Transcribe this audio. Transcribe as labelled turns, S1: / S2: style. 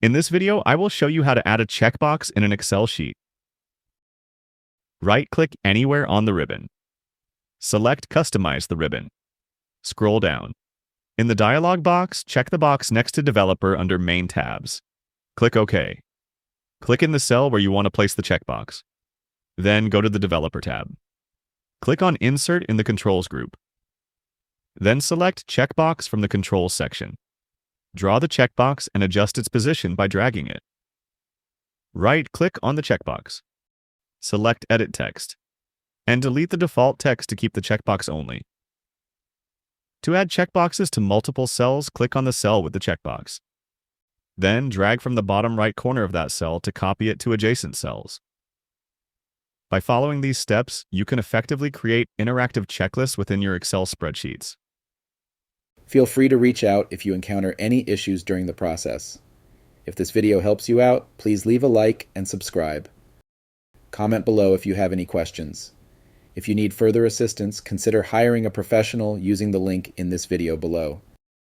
S1: In this video, I will show you how to add a checkbox in an Excel sheet. Right-click anywhere on the ribbon. Select Customize the ribbon. Scroll down. In the dialog box, check the box next to Developer under Main tabs. Click OK. Click in the cell where you want to place the checkbox. Then go to the Developer tab. Click on Insert in the Controls group. Then select Checkbox from the Controls section. Draw the checkbox and adjust its position by dragging it. Right-click on the checkbox. Select Edit Text, and delete the default text to keep the checkbox only. To add checkboxes to multiple cells, click on the cell with the checkbox. Then drag from the bottom right corner of that cell to copy it to adjacent cells. By following these steps, you can effectively create interactive checklists within your Excel spreadsheets.
S2: Feel free to reach out if you encounter any issues during the process. If this video helps you out, please leave a like and subscribe. Comment below if you have any questions. If you need further assistance, consider hiring a professional using the link in this video below.